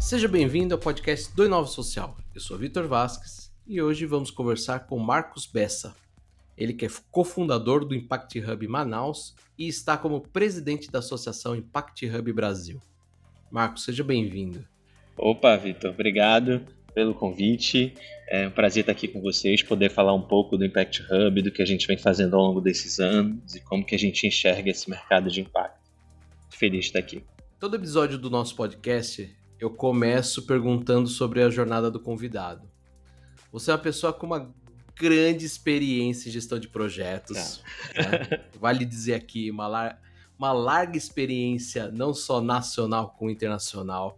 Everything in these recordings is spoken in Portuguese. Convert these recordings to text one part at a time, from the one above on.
Seja bem-vindo ao podcast do Inova Social. Eu sou Vitor Vasques e hoje vamos conversar com Marcos Bessa. Ele que é cofundador do Impact Hub Manaus e está como presidente da Associação Impact Hub Brasil. Marcos, seja bem-vindo. Opa, Vitor, obrigado pelo convite. É um prazer estar aqui com vocês, poder falar um pouco do Impact Hub, do que a gente vem fazendo ao longo desses anos e como que a gente enxerga esse mercado de impacto. Feliz de estar aqui. Todo episódio do nosso podcast eu começo perguntando sobre a jornada do convidado. Você é uma pessoa com uma grande experiência em gestão de projetos. Né? Vale dizer aqui, uma larga experiência não só nacional como internacional,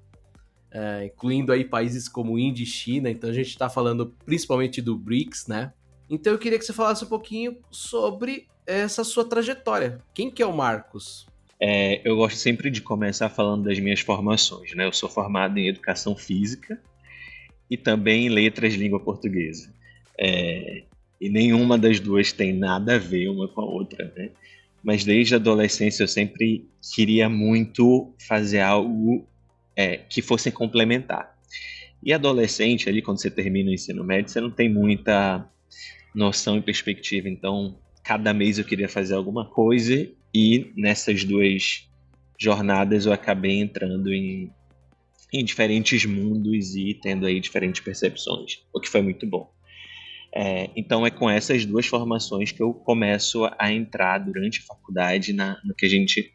incluindo aí países como Índia e China. Então a gente está falando principalmente do BRICS, né? Então eu queria que você falasse um pouquinho sobre essa sua trajetória. Quem que é o Marcos? Eu gosto sempre de começar falando das minhas formações, né? Eu sou formado em Educação Física e também em Letras Língua Portuguesa. E nenhuma das duas tem nada a ver uma com a outra, né? Mas desde a adolescência eu sempre queria muito fazer algo que fosse complementar. E adolescente, ali quando você termina o ensino médio, você não tem muita noção e perspectiva. Então, cada mês eu queria fazer alguma coisa e nessas duas jornadas eu acabei entrando em diferentes mundos e tendo aí diferentes percepções, o que foi muito bom. Então é com essas duas formações que eu começo a entrar durante a faculdade no que a gente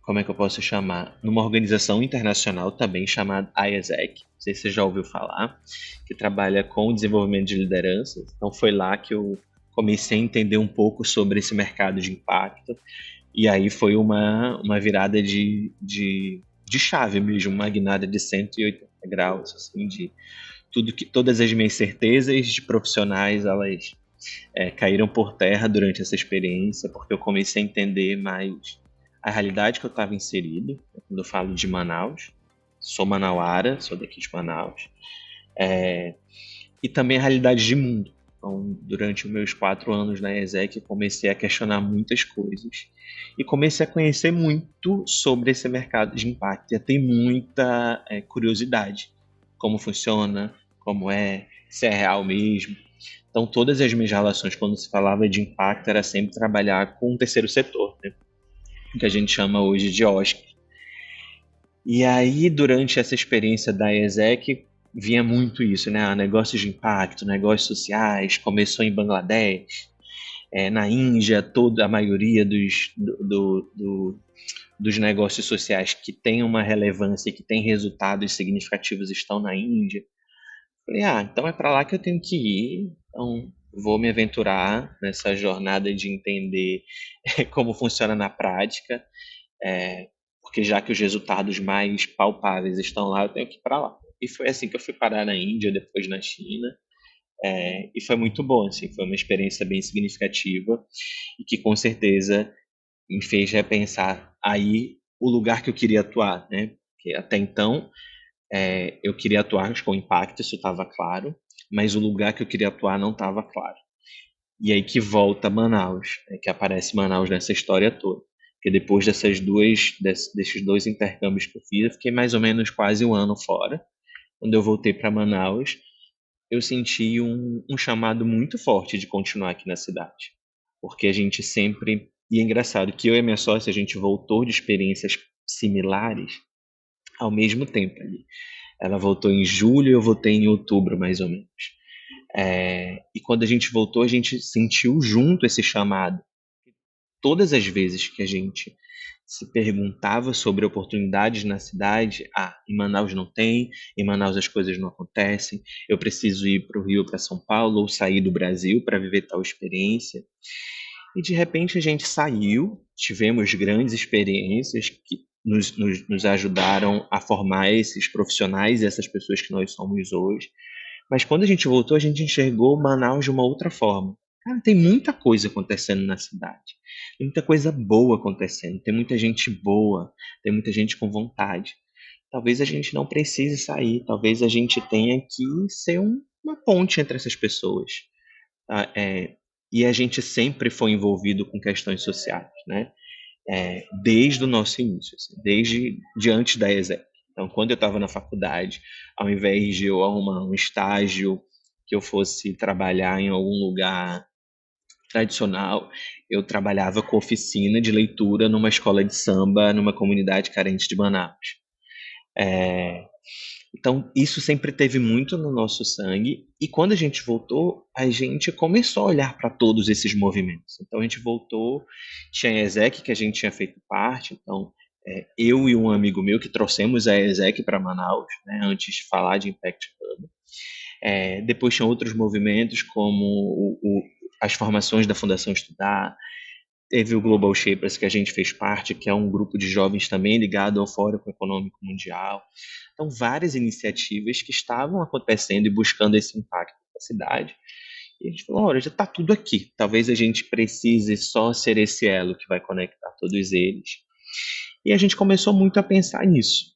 como é que eu posso chamar? Numa organização internacional também chamada IASEC, não sei se você já ouviu falar, que trabalha com o desenvolvimento de liderança. Então foi lá que eu comecei a entender um pouco sobre esse mercado de impacto, e aí foi uma virada de chave mesmo, uma guinada de 180 graus, assim, de todas as minhas certezas de profissionais, elas caíram por terra durante essa experiência, porque eu comecei a entender mais a realidade que eu estava inserido. Quando eu falo de Manaus, sou manauara, sou daqui de Manaus, e também a realidade de mundo. Então, durante os meus 4 anos na ESEC, eu comecei a questionar muitas coisas e comecei a conhecer muito sobre esse mercado de impacto e a ter muita curiosidade. Como funciona, se é real mesmo. Então, todas as minhas relações, quando se falava de impacto, era sempre trabalhar com o terceiro setor, né? Que a gente chama hoje de OSC. E aí, durante essa experiência da ESEC, vinha muito isso, né? Negócios de impacto, negócios sociais, começou em Bangladesh, na Índia, toda a maioria dos negócios sociais que têm uma relevância e que têm resultados significativos estão na Índia. Falei, então é para lá que eu tenho que ir, então vou me aventurar nessa jornada de entender como funciona na prática, porque já que os resultados mais palpáveis estão lá, eu tenho que ir para lá. E foi assim que eu fui parar na Índia, depois na China, e foi muito bom, assim, foi uma experiência bem significativa e que com certeza me fez repensar aí o lugar que eu queria atuar, né? Porque até então eu queria atuar com impacto, isso estava claro, mas o lugar que eu queria atuar não estava claro. E aí que volta Manaus, que aparece Manaus nessa história toda. Porque depois desses 2 intercâmbios que eu fiz, eu fiquei mais ou menos quase 1 ano fora. Quando eu voltei para Manaus, eu senti um chamado muito forte de continuar aqui na cidade. Porque a gente sempre... E é engraçado que eu e a minha sócia, a gente voltou de experiências similares ao mesmo tempo ali. Ela voltou em julho, eu voltei em outubro, mais ou menos. E quando a gente voltou, a gente sentiu junto esse chamado. Todas as vezes que a gente se perguntava sobre oportunidades na cidade, em Manaus não tem, em Manaus as coisas não acontecem, eu preciso ir para o Rio, para São Paulo, ou sair do Brasil para viver tal experiência. E de repente a gente saiu, tivemos grandes experiências que nos ajudaram a formar esses profissionais e essas pessoas que nós somos hoje. Mas quando a gente voltou, a gente enxergou Manaus de uma outra forma. Cara, tem muita coisa acontecendo na cidade. Tem muita coisa boa acontecendo. Tem muita gente boa. Tem muita gente com vontade. Talvez a gente não precise sair. Talvez a gente tenha que ser uma ponte entre essas pessoas. Tá? E a gente sempre foi envolvido com questões sociais, né? Desde o nosso início, assim, desde antes da ESEC. Então, quando eu estava na faculdade, ao invés de eu arrumar um estágio que eu fosse trabalhar em algum lugar tradicional, eu trabalhava com oficina de leitura numa escola de samba, numa comunidade carente de Manaus. Então, isso sempre teve muito no nosso sangue. E quando a gente voltou, a gente começou a olhar para todos esses movimentos. Então, a gente voltou, tinha a ESEC, que a gente tinha feito parte. Então, eu e um amigo meu que trouxemos a ESEC para Manaus, né, antes de falar de Impact Hub. Depois tinha outros movimentos, como as formações da Fundação Estudar. Teve o Global Shapers, que a gente fez parte, que é um grupo de jovens também ligado ao Fórum Econômico Mundial. Então, várias iniciativas que estavam acontecendo e buscando esse impacto na cidade. E a gente falou, olha, já está tudo aqui. Talvez a gente precise só ser esse elo que vai conectar todos eles. E a gente começou muito a pensar nisso.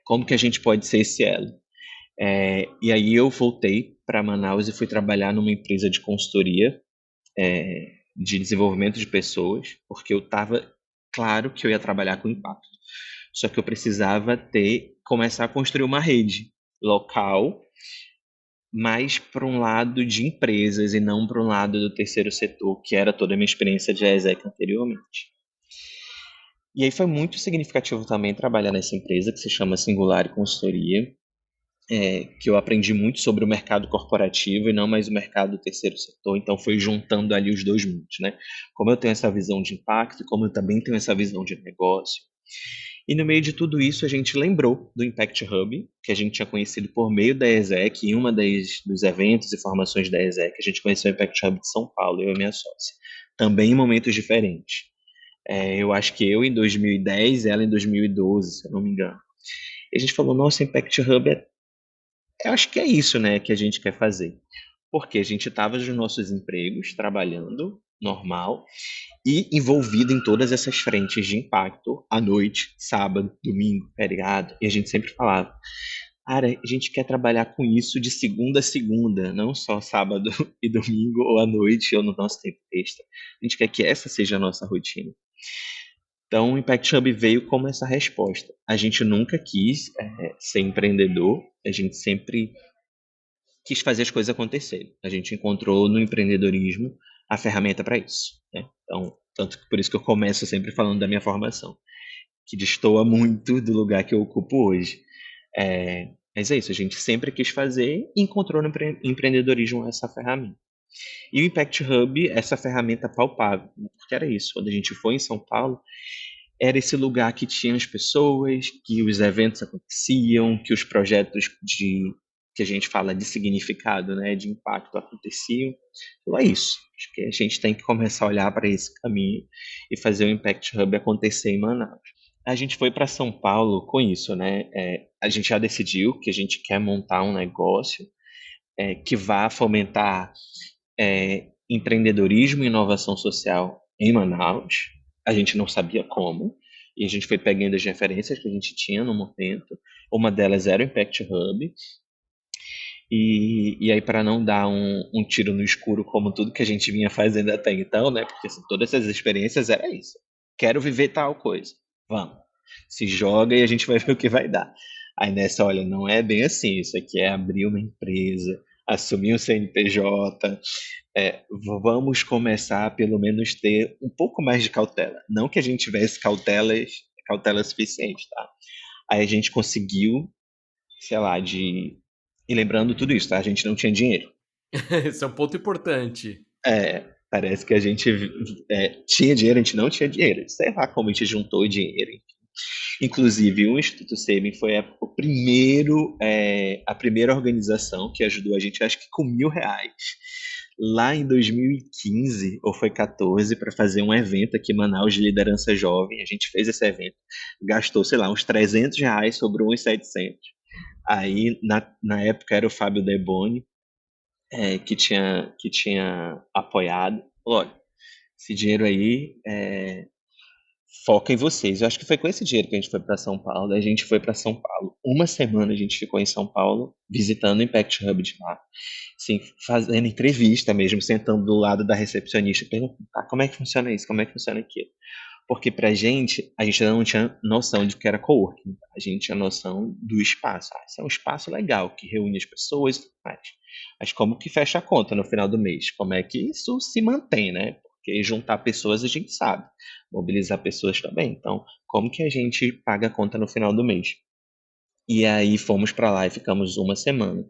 Como que a gente pode ser esse elo? E aí eu voltei para Manaus e fui trabalhar numa empresa de consultoria de desenvolvimento de pessoas, porque eu estava claro que eu ia trabalhar com impacto. Só que eu precisava começar a construir uma rede local, mais para um lado de empresas e não para um lado do terceiro setor, que era toda a minha experiência de ESEC anteriormente. E aí foi muito significativo também trabalhar nessa empresa que se chama Singular Consultoria, que eu aprendi muito sobre o mercado corporativo e não mais o mercado do terceiro setor, então foi juntando ali os dois mundos, né? Como eu tenho essa visão de impacto e como eu também tenho essa visão de negócio. E no meio de tudo isso, a gente lembrou do Impact Hub, que a gente tinha conhecido por meio da ESEC, em uma dos eventos e formações da ESEC, a gente conheceu o Impact Hub de São Paulo, eu e minha sócia, também em momentos diferentes. Eu acho que eu em 2010, ela em 2012, se eu não me engano. E a gente falou, nossa, Impact Hub eu acho que é isso, né, que a gente quer fazer. Porque a gente estava nos nossos empregos, trabalhando, normal, e envolvido em todas essas frentes de impacto, à noite, sábado, domingo, feriado, e a gente sempre falava, cara, a gente quer trabalhar com isso de segunda a segunda, não só sábado e domingo, ou à noite, ou no nosso tempo extra. A gente quer que essa seja a nossa rotina. Então, o Impact Hub veio como essa resposta. A gente nunca quis ser empreendedor, a gente sempre quis fazer as coisas acontecerem. A gente encontrou no empreendedorismo a ferramenta para isso, né? Então, tanto que por isso que eu começo sempre falando da minha formação, que destoa muito do lugar que eu ocupo hoje. Mas é isso, a gente sempre quis fazer e encontrou no empreendedorismo essa ferramenta. E o Impact Hub, essa ferramenta palpável, porque era isso, quando a gente foi em São Paulo, era esse lugar que tinha as pessoas, que os eventos aconteciam, que os projetos que a gente fala de significado, né, de impacto aconteciam. Então é isso. Acho que a gente tem que começar a olhar para esse caminho e fazer o Impact Hub acontecer em Manaus. A gente foi para São Paulo com isso, né? A gente já decidiu que a gente quer montar um negócio que vá fomentar empreendedorismo e inovação social em Manaus. A gente não sabia como, e a gente foi pegando as referências que a gente tinha no momento. Uma delas era o Impact Hub, e aí para não dar um tiro no escuro como tudo que a gente vinha fazendo até então, né? Porque assim, todas essas experiências era isso. Quero viver tal coisa. Vamos. Se joga e a gente vai ver o que vai dar. Aí nessa, olha, não é bem assim. Isso aqui é abrir uma empresa, assumir um CNPJ. Vamos começar a pelo menos ter um pouco mais de cautela. Não que a gente tivesse cautela suficiente, tá? Aí a gente conseguiu, sei lá, E lembrando tudo isso, tá? A gente não tinha dinheiro. Esse é um ponto importante. Parece que a gente tinha dinheiro, a gente não tinha dinheiro. Sei lá como a gente juntou dinheiro. Inclusive, o Instituto Saving foi a primeira organização que ajudou a gente, acho que com R$ 1.000, lá em 2015, ou foi 14, para fazer um evento aqui em Manaus de liderança jovem. A gente fez esse evento, gastou, sei lá, uns R$ 300, sobrou uns 700. Aí, na época, era o Fábio Deboni, que tinha apoiado. Olha, esse dinheiro aí foca em vocês. Eu acho que foi com esse dinheiro que a gente foi para São Paulo. A gente foi para São Paulo. Uma semana a gente ficou em São Paulo, visitando o Impact Hub de lá. Assim, fazendo entrevista mesmo, sentando do lado da recepcionista, perguntando, como é que funciona isso, como é que funciona aquilo. Porque pra gente, a gente ainda não tinha noção de que era coworking. A gente tinha noção do espaço. Isso é um espaço legal, que reúne as pessoas e tudo mais. Mas como que fecha a conta no final do mês? Como é que isso se mantém, né? Porque juntar pessoas a gente sabe. Mobilizar pessoas também. Então, como que a gente paga a conta no final do mês? E aí fomos pra lá e ficamos uma semana.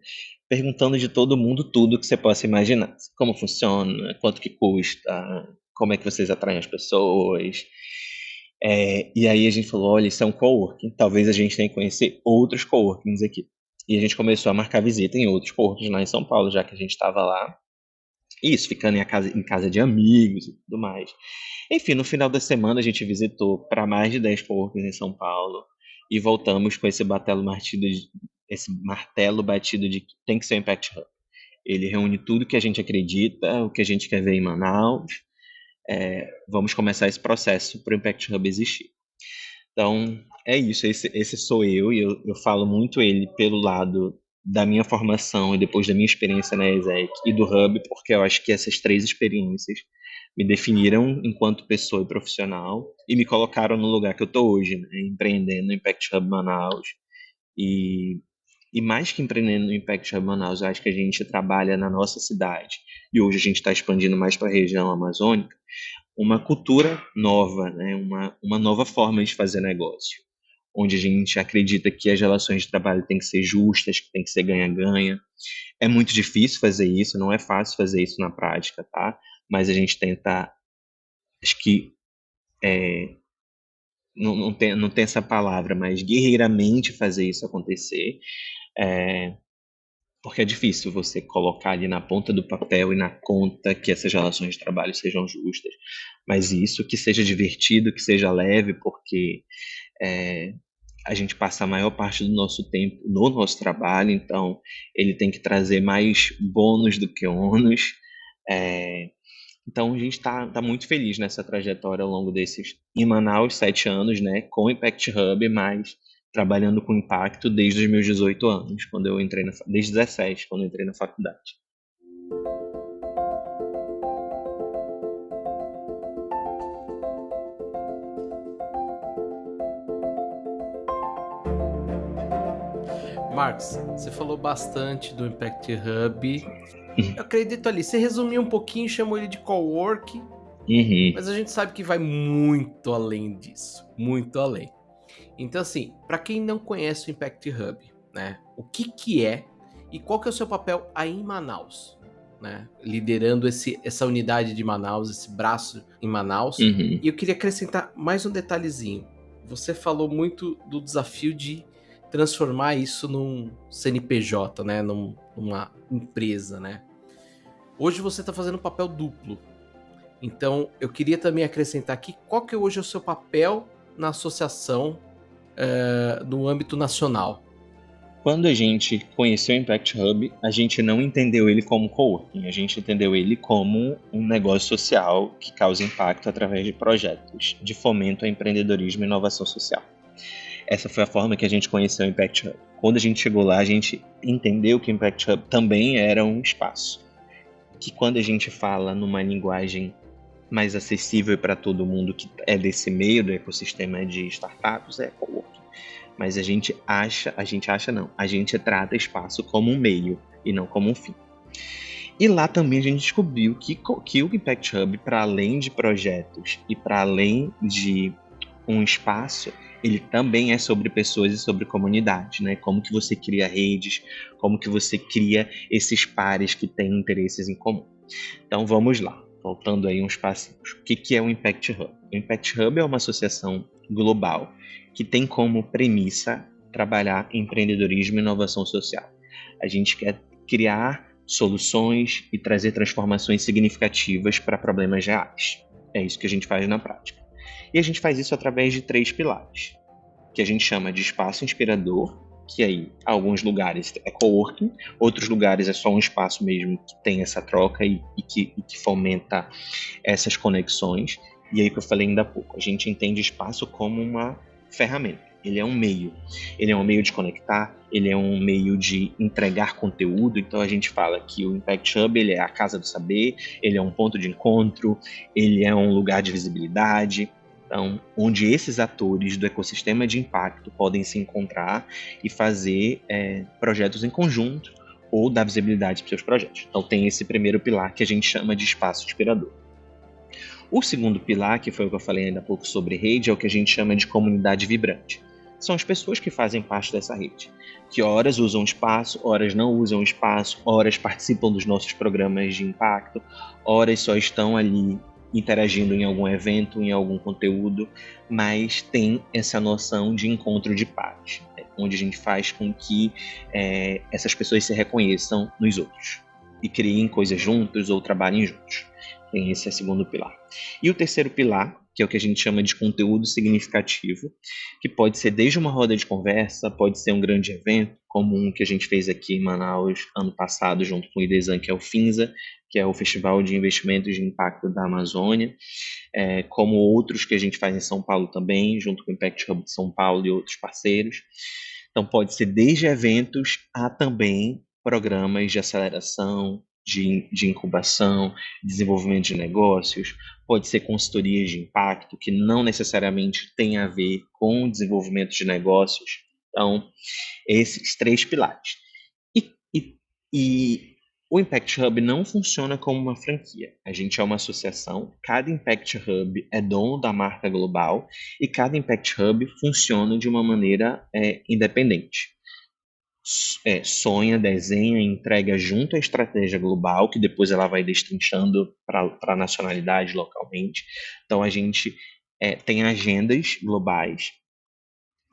Perguntando de todo mundo tudo que você possa imaginar. Como funciona, quanto que custa, como é que vocês atraem as pessoas. E aí a gente falou, olha, isso é um coworking, talvez a gente tenha que conhecer outros coworkings aqui. E a gente começou a marcar visita em outros coworkings lá em São Paulo, já que a gente estava lá. Isso, ficando em casa de amigos e tudo mais. Enfim, no final da semana a gente visitou para mais de 10 coworkings em São Paulo e voltamos com esse martelo batido de que tem que ser o Impact Hub. Ele reúne tudo que a gente acredita, o que a gente quer ver em Manaus. Vamos começar esse processo para o Impact Hub existir. Então, é isso. Esse sou eu, e eu falo muito ele pelo lado da minha formação e depois da minha experiência na ESEC e do Hub, porque eu acho que essas 3 experiências me definiram enquanto pessoa e profissional e me colocaram no lugar que eu estou hoje, né? Empreendendo no Impact Hub Manaus. E mais que empreendendo no Impact Hub Manaus, eu acho que a gente trabalha na nossa cidade, e hoje a gente está expandindo mais para a região amazônica, uma cultura nova, né? Uma nova forma de fazer negócio, onde a gente acredita que as relações de trabalho têm que ser justas, que tem que ser ganha-ganha. É muito difícil fazer isso, não é fácil fazer isso na prática, tá? Mas a gente tenta, acho que não tem essa palavra, mas guerreiramente fazer isso acontecer, porque é difícil você colocar ali na ponta do papel e na conta que essas relações de trabalho sejam justas, mas isso, que seja divertido, que seja leve, porque a gente passa a maior parte do nosso tempo no nosso trabalho, então ele tem que trazer mais bônus do que ônus. Então a gente está muito feliz nessa trajetória ao longo desses, em Manaus, 7 anos, né, com o Impact Hub, mas trabalhando com impacto desde os meus 18 anos, quando eu entrei desde 17, quando eu entrei na faculdade. Marcos, você falou bastante do Impact Hub. Eu acredito ali, você resumiu um pouquinho, chamou ele de coworking, mas a gente sabe que vai muito além disso, muito além. Então assim, para quem não conhece o Impact Hub, né, o que é e qual que é o seu papel aí em Manaus, né, liderando essa unidade de Manaus, esse braço em Manaus. E eu queria acrescentar mais um detalhezinho. Você falou muito do desafio de transformar isso num CNPJ, né, numa empresa, né. Hoje você está fazendo um papel duplo. Então, eu queria também acrescentar aqui qual que hoje é o seu papel na associação no âmbito nacional. Quando a gente conheceu o Impact Hub, a gente não entendeu ele como coworking, a gente entendeu ele como um negócio social que causa impacto através de projetos de fomento ao empreendedorismo e inovação social. Essa foi a forma que a gente conheceu o Impact Hub. Quando a gente chegou lá, a gente entendeu que o Impact Hub também era um espaço. Que quando a gente fala numa linguagem mais acessível para todo mundo que é desse meio do ecossistema de startups, é coworking. Mas a gente trata espaço como um meio e não como um fim. E lá também a gente descobriu que o Impact Hub, para além de projetos e para além de um espaço, ele também é sobre pessoas e sobre comunidade, né? Como que você cria redes, como que você cria esses pares que têm interesses em comum. Então vamos lá, voltando aí uns passinhos. O que é o Impact Hub? O Impact Hub é uma associação global que tem como premissa trabalhar em empreendedorismo e inovação social. A gente quer criar soluções e trazer transformações significativas para problemas reais. É isso que a gente faz na prática. E a gente faz isso através de 3 pilares, que a gente chama de espaço inspirador, que aí, alguns lugares é coworking, outros lugares é só um espaço mesmo que tem essa troca e que fomenta essas conexões. E aí que eu falei ainda há pouco, a gente entende espaço como uma ferramenta. Ele é um meio. Ele é um meio de conectar, ele é um meio de entregar conteúdo. Então a gente fala que o Impact Hub ele é a casa do saber, ele é um ponto de encontro, ele é um lugar de visibilidade. Então, onde esses atores do ecossistema de impacto podem se encontrar e fazer projetos em conjunto ou dar visibilidade para seus projetos. Então, tem esse primeiro pilar que a gente chama de espaço inspirador. O segundo pilar, que foi o que eu falei ainda há pouco sobre rede, é o que a gente chama de comunidade vibrante. São as pessoas que fazem parte dessa rede, que horas usam espaço, horas não usam espaço, horas participam dos nossos programas de impacto, horas só estão ali interagindo em algum evento, em algum conteúdo, mas tem essa noção de encontro de pares, onde a gente faz com que essas pessoas se reconheçam nos outros e criem coisas juntos ou trabalhem juntos. Esse é o segundo pilar. E o terceiro pilar, que é o que a gente chama de conteúdo significativo, que pode ser desde uma roda de conversa, pode ser um grande evento, como um que a gente fez aqui em Manaus ano passado, junto com o IDESAN, que é o FINSA, que é o Festival de Investimentos de Impacto da Amazônia, como outros que a gente faz em São Paulo também, junto com o Impact Hub de São Paulo e outros parceiros. Então, pode ser desde eventos a também programas de aceleração, de incubação, desenvolvimento de negócios, pode ser consultorias de impacto, que não necessariamente tem a ver com desenvolvimento de negócios. Então, esses três pilares. E o Impact Hub não funciona como uma franquia. A gente é uma associação, cada Impact Hub é dono da marca global e cada Impact Hub funciona de uma maneira independente. Sonha, desenha, entrega junto à estratégia global, que depois ela vai destrinchando para a nacionalidade localmente. Então, a gente tem agendas globais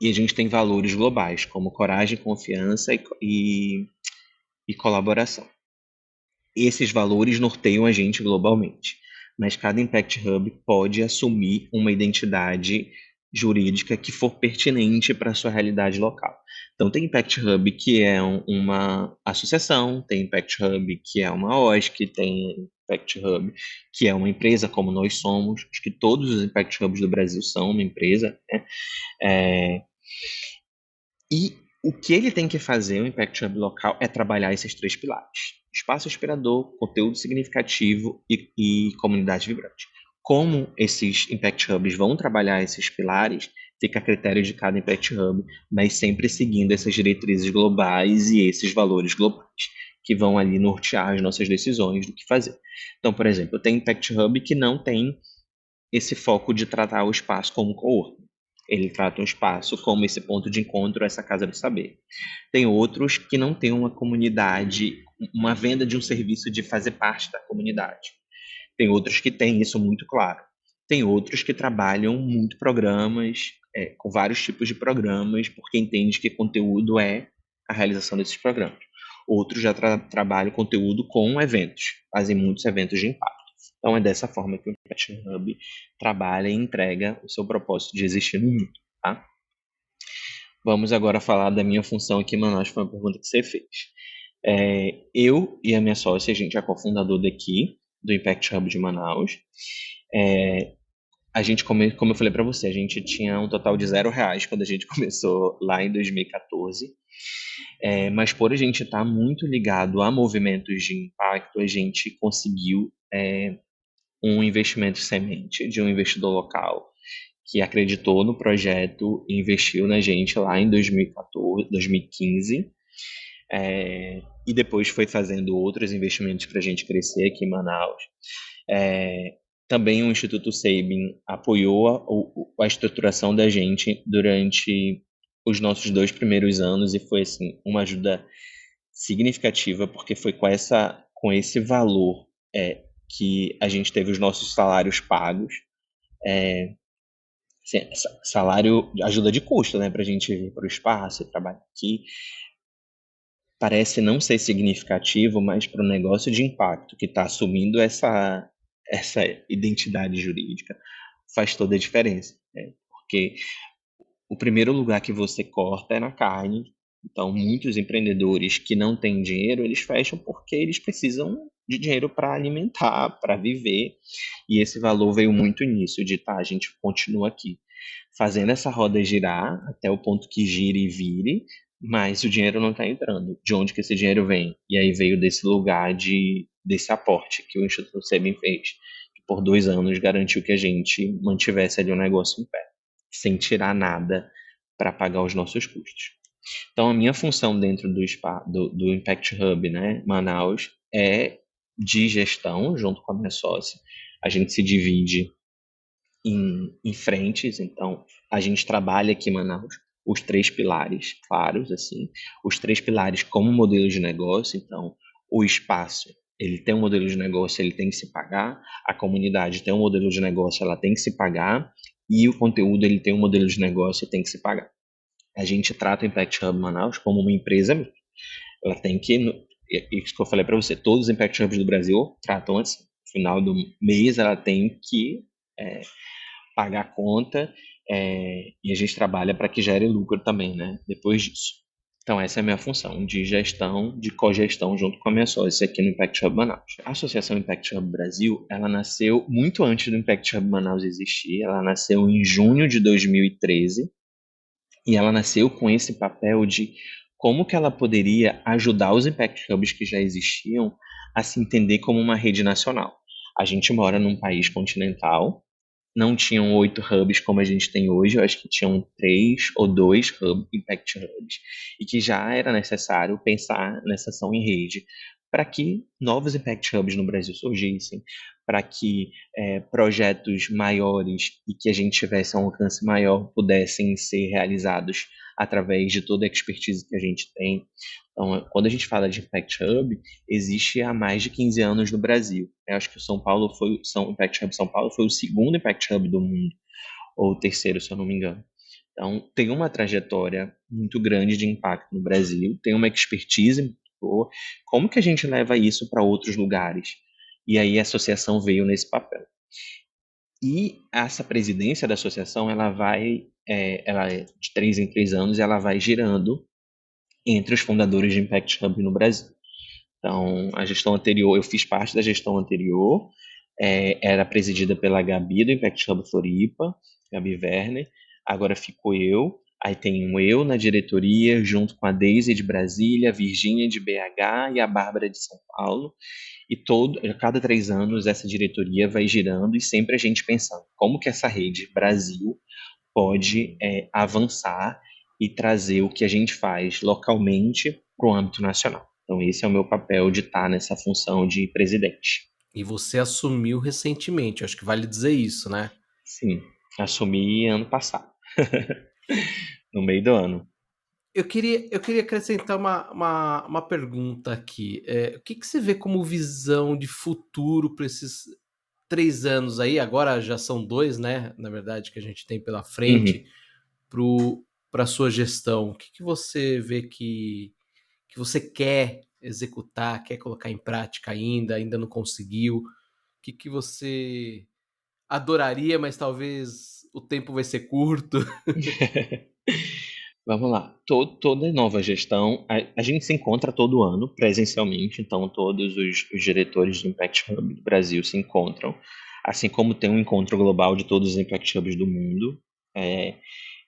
e a gente tem valores globais, como coragem, confiança e colaboração. Esses valores norteiam a gente globalmente, mas cada Impact Hub pode assumir uma identidade jurídica que for pertinente para a sua realidade local. Então, tem Impact Hub que é uma associação, tem Impact Hub que é uma OSC, tem Impact Hub que é uma empresa, como nós somos. Acho que todos os Impact Hubs do Brasil são uma empresa, né? E o que ele tem que fazer, o Impact Hub local, é trabalhar esses três pilares: espaço inspirador, conteúdo significativo e comunidade vibrante. Como esses Impact Hubs vão trabalhar esses pilares, fica a critério de cada Impact Hub, mas sempre seguindo essas diretrizes globais e esses valores globais, que vão ali nortear as nossas decisões do que fazer. Então, por exemplo, tem Impact Hub que não tem esse foco de tratar o espaço como coworking. Ele trata o espaço como esse ponto de encontro, essa casa do saber. Tem outros que não têm uma comunidade, uma venda de um serviço de fazer parte da comunidade. Tem outros que têm isso muito claro. Tem outros que trabalham muito programas, com vários tipos de programas, porque entende que conteúdo é a realização desses programas. Outros já trabalham conteúdo com eventos, fazem muitos eventos de impacto. Então, é dessa forma que o Impact Hub trabalha e entrega o seu propósito de existir no mundo. Tá? Vamos agora falar da minha função aqui em Manaus, foi uma pergunta que você fez. Eu e a minha sócia, a gente é cofundador daqui, do Impact Hub de Manaus. A gente, como eu falei para você, a gente tinha um total de R$0 quando a gente começou lá em 2014. Mas por a gente estar muito ligado a movimentos de impacto, a gente conseguiu um investimento semente de um investidor local que acreditou no projeto e investiu na gente lá em 2014, 2015. E depois foi fazendo outros investimentos para a gente crescer aqui em Manaus. Também o Instituto Sabin apoiou a estruturação da gente durante os nossos 2 primeiros anos e foi assim, uma ajuda significativa, porque foi com esse valor que a gente teve os nossos salários pagos. Salário ajuda de custo, né, para a gente vir para o espaço e trabalhar aqui. Parece não ser significativo, mas para o negócio de impacto que está assumindo essa identidade jurídica faz toda a diferença, né? Porque o primeiro lugar que você corta é na carne. Então, muitos empreendedores que não têm dinheiro, eles fecham porque eles precisam de dinheiro para alimentar, para viver. E esse valor veio muito nisso, de a gente continua aqui, fazendo essa roda girar até o ponto que gire e vire, mas o dinheiro não está entrando. De onde que esse dinheiro vem? E aí veio desse lugar desse aporte que o Instituto Sabin fez. por 2 anos, garantiu que a gente mantivesse ali o negócio em pé, sem tirar nada para pagar os nossos custos. Então, a minha função dentro do Impact Hub, né, Manaus, é de gestão, junto com a minha sócia. A gente se divide em frentes, então a gente trabalha aqui em Manaus os 3 pilares claros, assim, os 3 pilares como modelo de negócio. Então, o espaço, ele tem um modelo de negócio, ele tem que se pagar, a comunidade tem um modelo de negócio, ela tem que se pagar, e o conteúdo, ele tem um modelo de negócio e tem que se pagar. A gente trata o Impact Hub Manaus como uma empresa mesmo. Ela tem que, isso que eu falei para você, todos os Impact Hubs do Brasil tratam assim. No final do mês, ela tem que pagar a conta, e a gente trabalha para que gere lucro também, né? Depois disso. Então, essa é a minha função de gestão, de cogestão junto com a minha sócia aqui no Impact Hub Manaus. A Associação Impact Hub Brasil, ela nasceu muito antes do Impact Hub Manaus existir. Ela nasceu em junho de 2013 e ela nasceu com esse papel de como que ela poderia ajudar os Impact Hubs que já existiam a se entender como uma rede nacional. A gente mora num país continental, não tinham 8 hubs como a gente tem hoje, eu acho que tinham 3 ou 2 Impact Hubs, e que já era necessário pensar nessa ação em rede para que novos Impact Hubs no Brasil surgissem, para que projetos maiores e que a gente tivesse um alcance maior pudessem ser realizados através de toda a expertise que a gente tem. Então, quando a gente fala de Impact Hub, existe há mais de 15 anos no Brasil. Eu acho que o Impact Hub São Paulo foi o segundo Impact Hub do mundo, ou o terceiro, se eu não me engano. Então, tem uma trajetória muito grande de impacto no Brasil, tem uma expertise muito boa. Como que a gente leva isso para outros lugares? E aí a associação veio nesse papel. E essa presidência da associação, ela é de 3 em 3 anos, e ela vai girando entre os fundadores de Impact Hub no Brasil. Então, a gestão anterior, eu fiz parte da gestão anterior, era presidida pela Gabi do Impact Hub Floripa, Gabi Werner, agora ficou eu, aí tem eu na diretoria, junto com a Deise de Brasília, a Virgínia de BH e a Bárbara de São Paulo, e a cada 3 anos essa diretoria vai girando e sempre a gente pensando como que essa rede Brasil pode avançar e trazer o que a gente faz localmente para o âmbito nacional. Então, esse é o meu papel de estar nessa função de presidente. E você assumiu recentemente, acho que vale dizer isso, né? Sim, assumi ano passado, no meio do ano. Eu queria acrescentar uma pergunta aqui. O que você vê como visão de futuro para esses 3 anos aí? Agora já são 2, né? Na verdade, que a gente tem pela frente para a sua gestão. O que você vê que você quer executar, quer colocar em prática ainda não conseguiu? O que você adoraria, mas talvez o tempo vai ser curto? Vamos lá. Toda nova gestão, a gente se encontra todo ano presencialmente, então todos os diretores do Impact Hub do Brasil se encontram, assim como tem um encontro global de todos os Impact Hubs do mundo.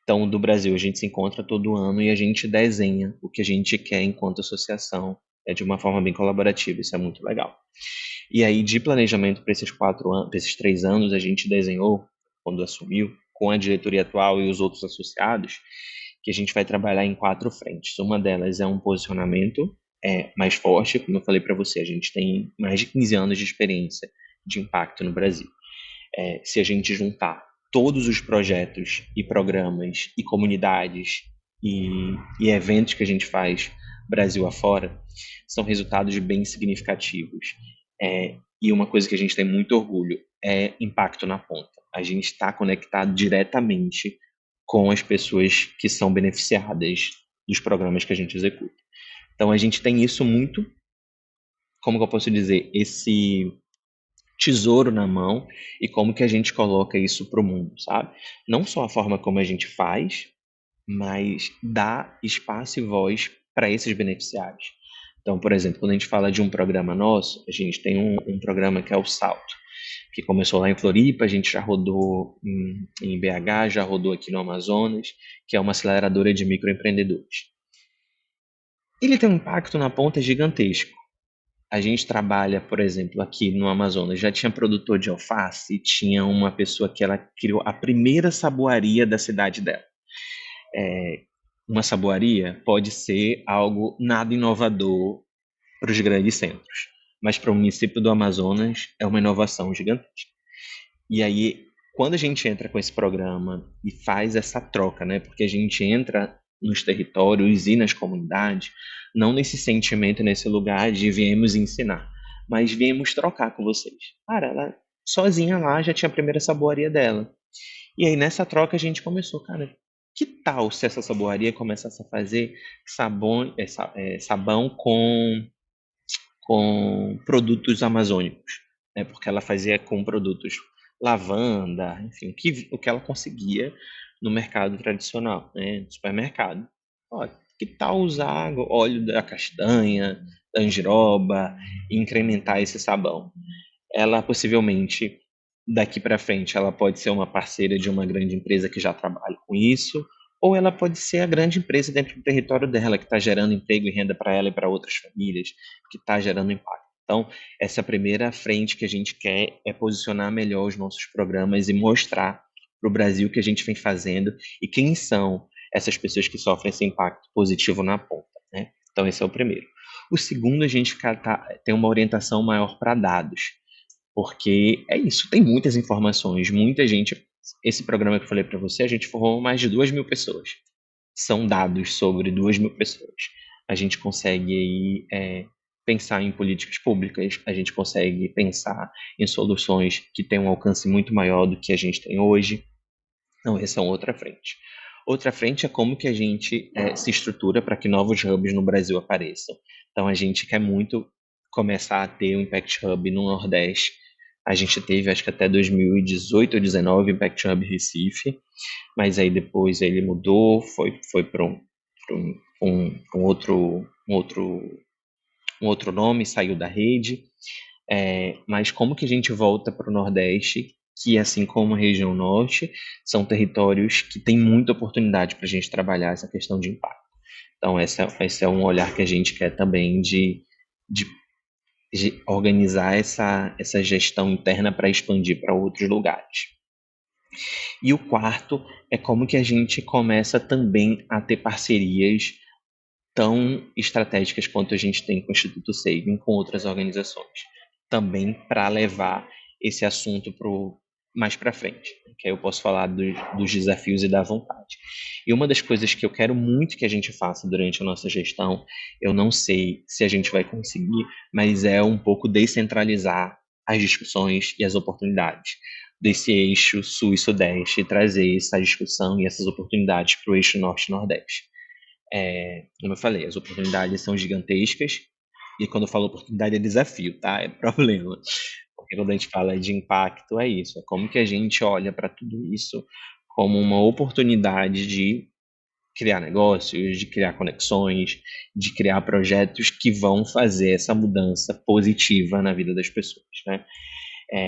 Então, do Brasil, a gente se encontra todo ano e a gente desenha o que a gente quer enquanto associação, de uma forma bem colaborativa, isso é muito legal. E aí, de planejamento para esses 3 anos, a gente desenhou, quando assumiu, com a diretoria atual e os outros associados, que a gente vai trabalhar em 4 frentes. Uma delas é um posicionamento mais forte, como eu falei para você, a gente tem mais de 15 anos de experiência de impacto no Brasil. Se a gente juntar todos os projetos e programas e comunidades e eventos que a gente faz Brasil afora, são resultados bem significativos. E uma coisa que a gente tem muito orgulho é impacto na ponta. A gente está conectado diretamente com as pessoas que são beneficiadas dos programas que a gente executa. Então, a gente tem isso muito, como que eu posso dizer, esse tesouro na mão e como que a gente coloca isso para o mundo, sabe? Não só a forma como a gente faz, mas dá espaço e voz para esses beneficiários. Então, por exemplo, quando a gente fala de um programa nosso, a gente tem um programa que é o Salto, que começou lá em Floripa, a gente já rodou em BH, já rodou aqui no Amazonas, que é uma aceleradora de microempreendedores. Ele tem um impacto na ponta gigantesco. A gente trabalha, por exemplo, aqui no Amazonas, já tinha produtor de alface, tinha uma pessoa que ela criou a primeira saboaria da cidade dela. Uma saboaria pode ser algo nada inovador para os grandes centros, mas para o município do Amazonas é uma inovação gigantesca. E aí, quando a gente entra com esse programa e faz essa troca, né? Porque a gente entra nos territórios e nas comunidades, não nesse sentimento, nesse lugar de viemos ensinar, mas viemos trocar com vocês. Cara, ela sozinha lá já tinha a primeira saboaria dela. E aí nessa troca a gente começou, cara, que tal se essa saboaria começasse a fazer sabão com produtos amazônicos, né? Porque ela fazia com produtos lavanda, enfim, o que ela conseguia no mercado tradicional, né? No supermercado. Olha, que tal usar óleo da castanha, da angiroba e incrementar esse sabão? Ela possivelmente daqui para frente ela pode ser uma parceira de uma grande empresa que já trabalha com isso, ou ela pode ser a grande empresa dentro do território dela que está gerando emprego e renda para ela e para outras famílias, que está gerando impacto. Então, essa primeira frente que a gente quer é posicionar melhor os nossos programas e mostrar para o Brasil o que a gente vem fazendo e quem são essas pessoas que sofrem esse impacto positivo na ponta, né? Então, esse é o primeiro. O segundo, a gente tem uma orientação maior para dados, porque é isso, tem muitas informações, muita gente. Esse programa que eu falei para você, a gente formou mais de 2.000 pessoas. São dados sobre 2.000 pessoas. A gente consegue aí, pensar em políticas públicas, a gente consegue pensar em soluções que têm um alcance muito maior do que a gente tem hoje. Então, essa é outra frente. Outra frente é como que a gente se estrutura para que novos hubs no Brasil apareçam. Então, a gente quer muito começar a ter um Impact Hub no Nordeste. A gente teve, acho que até 2018 ou 2019, o Impact Hub Recife, mas aí depois ele mudou, foi para um outro nome, saiu da rede. Mas como que a gente volta para o Nordeste, que assim como a região Norte, são territórios que têm muita oportunidade para a gente trabalhar essa questão de impacto. Então, esse é um olhar que a gente quer também de organizar essa gestão interna para expandir para outros lugares. E o quarto é como que a gente começa também a ter parcerias tão estratégicas quanto a gente tem com o Instituto Saving, com outras organizações, também para levar esse assunto mais para frente, que aí eu posso falar dos desafios e da vontade. E uma das coisas que eu quero muito que a gente faça durante a nossa gestão, eu não sei se a gente vai conseguir, mas é um pouco descentralizar as discussões e as oportunidades desse eixo sul e sudeste e trazer essa discussão e essas oportunidades para o eixo norte e nordeste. Como eu falei, as oportunidades são gigantescas, e quando eu falo oportunidade é desafio, tá? É problema. Porque quando a gente fala de impacto, é isso. É como que a gente olha para tudo isso como uma oportunidade de criar negócios, de criar conexões, de criar projetos que vão fazer essa mudança positiva na vida das pessoas, né?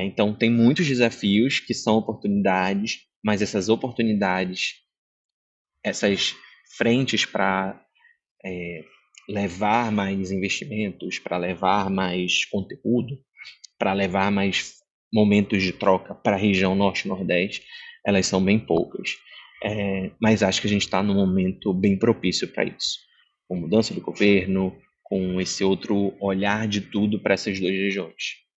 Então, tem muitos desafios que são oportunidades, mas essas oportunidades, essas frentes para levar mais investimentos, para levar mais conteúdo, para levar mais momentos de troca para a região Norte e Nordeste, elas são bem poucas. Mas acho que a gente está num momento bem propício para isso. Com mudança do governo, com esse outro olhar de tudo para essas duas regiões.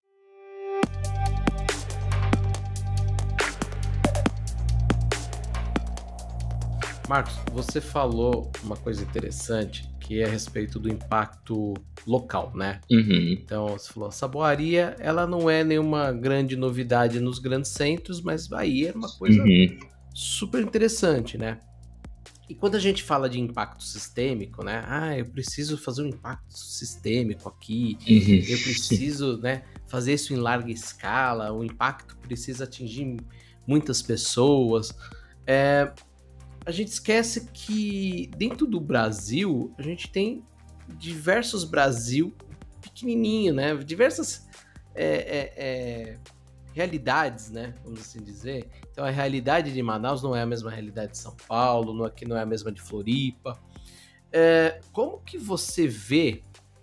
Marcos, você falou uma coisa interessante que é a respeito do impacto local, né? Uhum. Então, você falou, a saboaria, ela não é nenhuma grande novidade nos grandes centros, mas Bahia é uma coisa super interessante, né? E quando a gente fala de impacto sistêmico, né? Eu preciso fazer um impacto sistêmico aqui, eu preciso, né, fazer isso em larga escala, o impacto precisa atingir muitas pessoas. A gente esquece que dentro do Brasil, a gente tem diversos Brasil pequenininho, né? Diversas realidades, né? Vamos assim dizer. Então, a realidade de Manaus não é a mesma realidade de São Paulo, aqui não é a mesma de Floripa. Como que você vê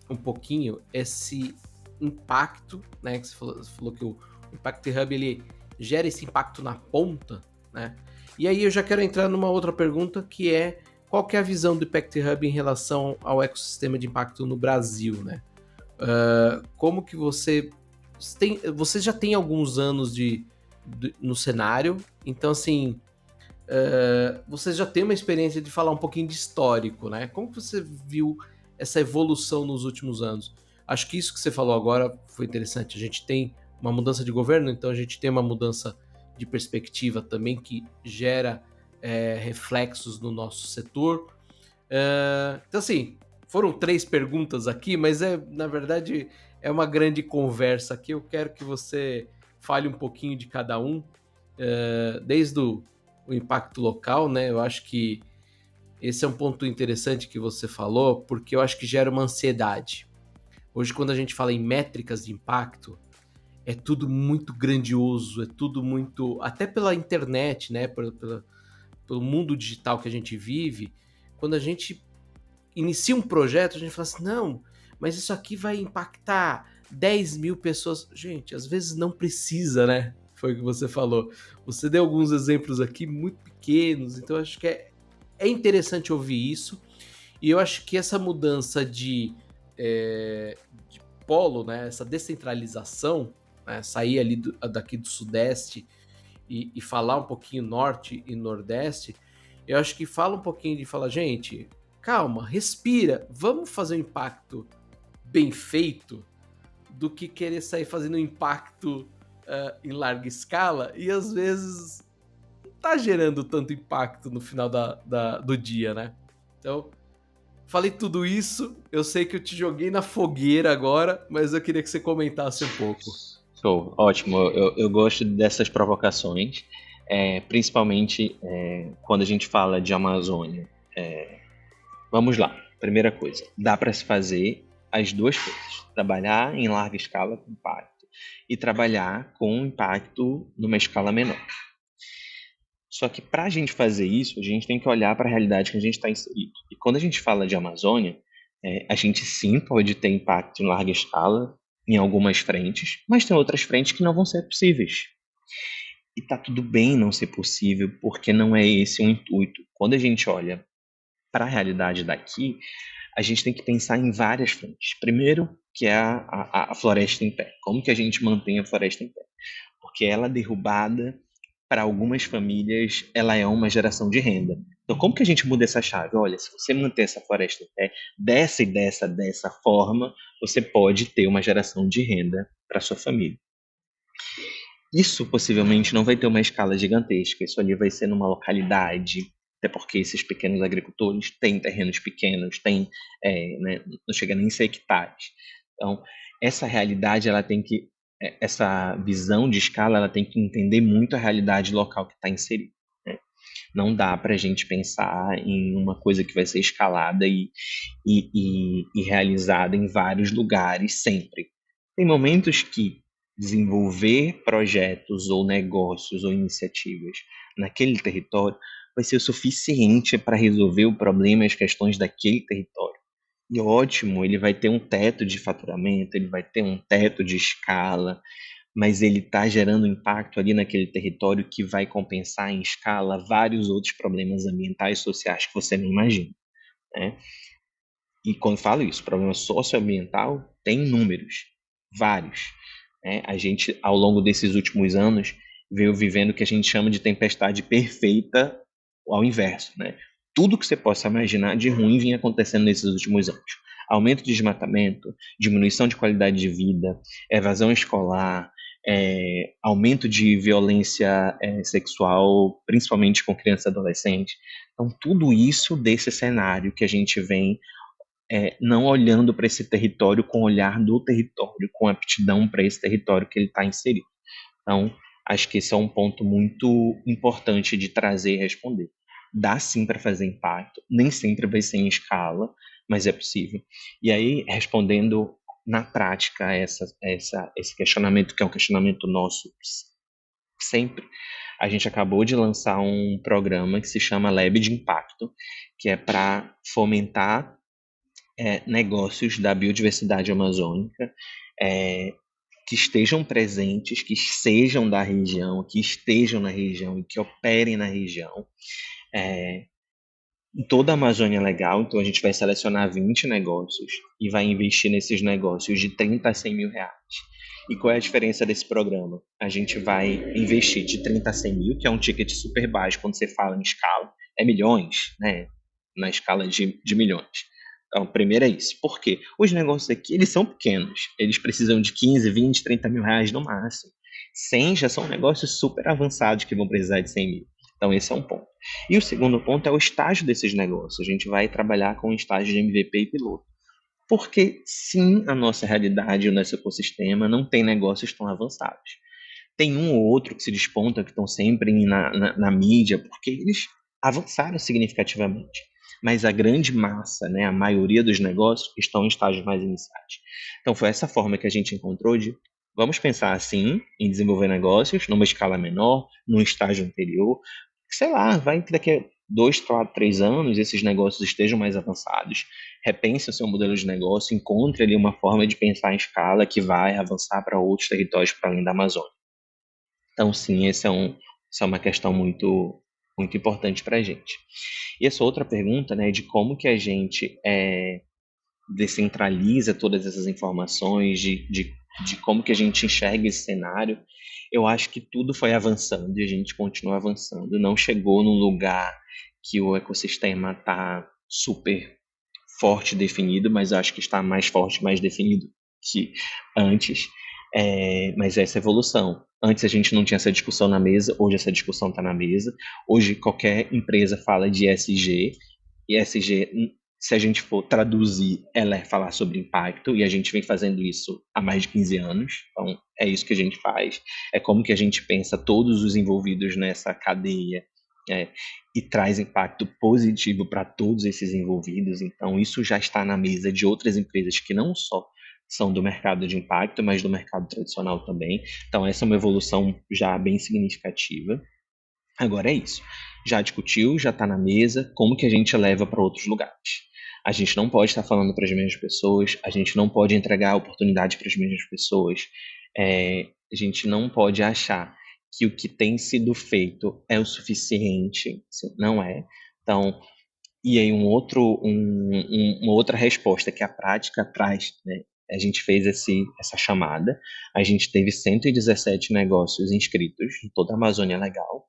um pouquinho esse impacto, né? Que você falou que o Impact Hub ele gera esse impacto na ponta, né? E aí eu já quero entrar numa outra pergunta que é qual que é a visão do Impact Hub em relação ao ecossistema de impacto no Brasil, né? Como que você já tem alguns anos no cenário, então assim, você já tem uma experiência de falar um pouquinho de histórico, né? Como que você viu essa evolução nos últimos anos? Acho que isso que você falou agora foi interessante. A gente tem uma mudança de governo, então a gente tem uma mudança de perspectiva também que gera reflexos no nosso setor. Então, assim, foram 3 perguntas aqui, mas na verdade é uma grande conversa aqui. Eu quero que você fale um pouquinho de cada um, desde o impacto local, né? Eu acho que esse é um ponto interessante que você falou, porque eu acho que gera uma ansiedade. Hoje, quando a gente fala em métricas de impacto, é tudo muito grandioso, é tudo muito. Até pela internet, né? Pelo mundo digital que a gente vive, quando a gente inicia um projeto, a gente fala assim: não, mas isso aqui vai impactar 10 mil pessoas. Gente, às vezes não precisa, né? Foi o que você falou. Você deu alguns exemplos aqui muito pequenos, então eu acho que é interessante ouvir isso. E eu acho que essa mudança de polo, né, essa descentralização, né, sair ali daqui do Sudeste e falar um pouquinho Norte e Nordeste, eu acho que fala um pouquinho de falar, gente, calma, respira, vamos fazer um impacto bem feito do que querer sair fazendo um impacto em larga escala e às vezes não tá gerando tanto impacto no final do dia, né? Então, falei tudo isso, eu sei que eu te joguei na fogueira agora, mas eu queria que você comentasse um pouco. Show, ótimo. Eu gosto dessas provocações, principalmente quando a gente fala de Amazônia. Vamos lá, primeira coisa, dá para se fazer as duas coisas: trabalhar em larga escala com impacto e trabalhar com impacto numa escala menor. Só que para a gente fazer isso, a gente tem que olhar para a realidade que a gente está inserido. E quando a gente fala de Amazônia, a gente sim pode ter impacto em larga escala em algumas frentes, mas tem outras frentes que não vão ser possíveis. E tá tudo bem não ser possível, porque não é esse o intuito. Quando a gente olha para a realidade daqui, a gente tem que pensar em várias frentes. Primeiro, que é a floresta em pé. Como que a gente mantém a floresta em pé? Porque ela derrubada, para algumas famílias, ela é uma geração de renda. Então, como que a gente muda essa chave? Olha, se você manter essa floresta em pé, dessa forma, você pode ter uma geração de renda para sua família. Isso possivelmente não vai ter uma escala gigantesca, isso ali vai ser numa localidade, até porque esses pequenos agricultores têm terrenos pequenos, né, não chega nem a ser hectares. Então, essa realidade, essa visão de escala, ela tem que entender muito a realidade local que está inserida. Né? Não dá para a gente pensar em uma coisa que vai ser escalada e realizada em vários lugares sempre. Tem momentos que desenvolver projetos ou negócios ou iniciativas naquele território vai ser o suficiente para resolver o problema e as questões daquele território. E ótimo, ele vai ter um teto de faturamento, ele vai ter um teto de escala, mas ele está gerando impacto ali naquele território que vai compensar em escala vários outros problemas ambientais e sociais que você nem imagina. Né? E quando falo isso, problema socioambiental tem números, vários. Né? A gente, ao longo desses últimos anos, veio vivendo o que a gente chama de tempestade perfeita ao inverso. Né? Tudo que você possa imaginar de ruim vinha acontecendo nesses últimos anos. Aumento de desmatamento, diminuição de qualidade de vida, evasão escolar, aumento de violência sexual, principalmente com crianças e adolescentes. Então, tudo isso desse cenário que a gente vem não olhando para esse território com o olhar do território, com aptidão para esse território que ele está inserido. Então, acho que esse é um ponto muito importante de trazer e responder. Dá sim para fazer impacto, nem sempre vai ser em escala, mas é possível. E aí, respondendo na prática esse questionamento, que é um questionamento nosso sempre, a gente acabou de lançar um programa que se chama Lab de Impacto, que é para fomentar negócios da biodiversidade amazônica que estejam presentes, que sejam da região, que estejam na região e que operem na região. Em toda a Amazônia Legal, então a gente vai selecionar 20 negócios e vai investir nesses negócios de 30 a 100 mil reais. E qual é a diferença desse programa? A gente vai investir de 30 a 100 mil, que é um ticket super baixo quando você fala em escala, é milhões, né? Na escala de milhões. Então, primeiro é isso. Por quê? Os negócios aqui, eles são pequenos. Eles precisam de 15, 20, 30 mil reais no máximo. 100 já são negócios super avançados que vão precisar de 100 mil. Então, esse é um ponto. E o segundo ponto é o estágio desses negócios. A gente vai trabalhar com o estágio de MVP e piloto. Porque, sim, a nossa realidade, o nosso ecossistema, não tem negócios tão avançados. Tem um ou outro que se desponta, que estão sempre na mídia, porque eles avançaram significativamente. Mas a grande massa, né, a maioria dos negócios, estão em estágios mais iniciais. Então, foi essa forma que a gente encontrou de vamos pensar assim, em desenvolver negócios, numa escala menor, num estágio anterior. Sei lá, vai que daqui a 2, 4, 3 anos esses negócios estejam mais avançados, repense o seu modelo de negócio, encontre ali uma forma de pensar em escala que vai avançar para outros territórios para além da Amazônia. Então, sim, essa é uma questão muito, muito importante para a gente. E essa outra pergunta, né, de como que a gente descentraliza todas essas informações, de como que a gente enxerga esse cenário, eu acho que tudo foi avançando e a gente continua avançando. Não chegou num lugar que o ecossistema está super forte definido, mas acho que está mais forte, mais definido que antes. Mas essa evolução. Antes a gente não tinha essa discussão na mesa, hoje essa discussão está na mesa. Hoje qualquer empresa fala de ESG, e ESG, se a gente for traduzir, ela é falar sobre impacto, e a gente vem fazendo isso há mais de 15 anos, então é isso que a gente faz. É como que a gente pensa todos os envolvidos nessa cadeia e traz impacto positivo para todos esses envolvidos. Então isso já está na mesa de outras empresas que não só são do mercado de impacto, mas do mercado tradicional também. Então essa é uma evolução já bem significativa. Agora é isso. Já discutiu, já está na mesa, como que a gente leva para outros lugares? A gente não pode estar falando para as mesmas pessoas, a gente não pode entregar oportunidade para as mesmas pessoas, a gente não pode achar que o que tem sido feito é o suficiente, não é. Então, e aí uma outra resposta que a prática traz, né? A gente fez essa chamada, a gente teve 117 negócios inscritos em toda a Amazônia Legal.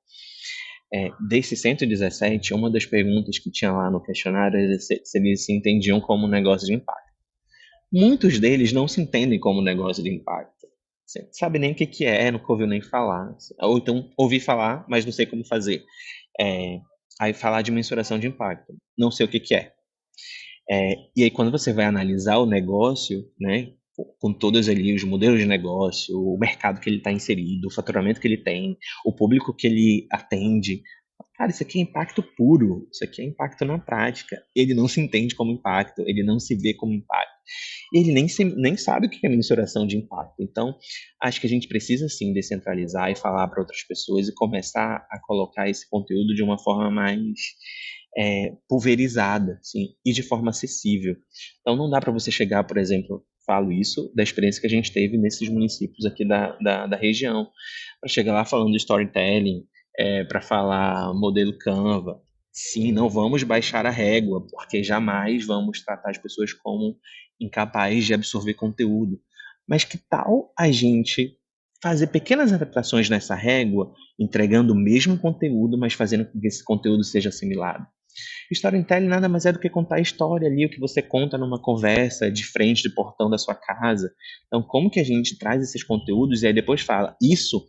Desses 117, uma das perguntas que tinha lá no questionário era se eles se entendiam como negócio de impacto. Muitos deles não se entendem como negócio de impacto. Você não sabe nem o que é, nunca ouviu nem falar. Ou então, ouvi falar, mas não sei como fazer. Aí falar de mensuração de impacto, não sei o que é. E aí quando você vai analisar o negócio, né, com todos ali os modelos de negócio, o mercado que ele está inserido, o faturamento que ele tem, o público que ele atende, cara, isso aqui é impacto puro, isso aqui é impacto na prática. Ele não se entende como impacto, ele não se vê como impacto. E ele nem sabe o que é mensuração de impacto. Então, acho que a gente precisa sim descentralizar e falar para outras pessoas e começar a colocar esse conteúdo de uma forma mais pulverizada, sim, e de forma acessível. Então, não dá para você chegar, por exemplo, falo isso da experiência que a gente teve nesses municípios aqui da região, para chegar lá falando de storytelling, para falar modelo Canva. Sim, não vamos baixar a régua, porque jamais vamos tratar as pessoas como incapazes de absorver conteúdo. Mas que tal a gente fazer pequenas adaptações nessa régua, entregando o mesmo conteúdo, mas fazendo com que esse conteúdo seja assimilado? Storytelling nada mais é do que contar a história ali, o que você conta numa conversa de frente do portão da sua casa. Então, como que a gente traz esses conteúdos e aí depois fala, isso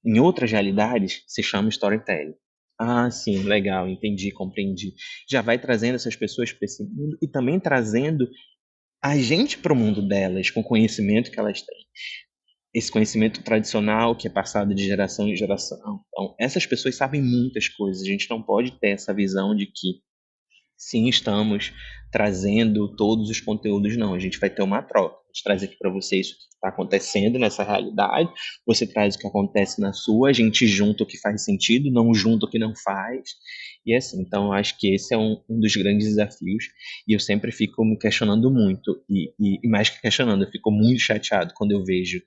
em outras realidades se chama storytelling. Ah, sim, legal, entendi, compreendi. Já vai trazendo essas pessoas para esse mundo e também trazendo a gente para o mundo delas, com o conhecimento que elas têm. Esse conhecimento tradicional que é passado de geração em geração. Então, essas pessoas sabem muitas coisas. A gente não pode ter essa visão de que, sim, estamos trazendo todos os conteúdos, não. A gente vai ter uma troca. gente traz aqui para você isso que está acontecendo nessa realidade, você traz o que acontece na sua, a gente junta o que faz sentido, não junta o que não faz, e assim, então eu acho que esse é um dos grandes desafios, e eu sempre fico me questionando muito, e mais que questionando, eu fico muito chateado quando eu vejo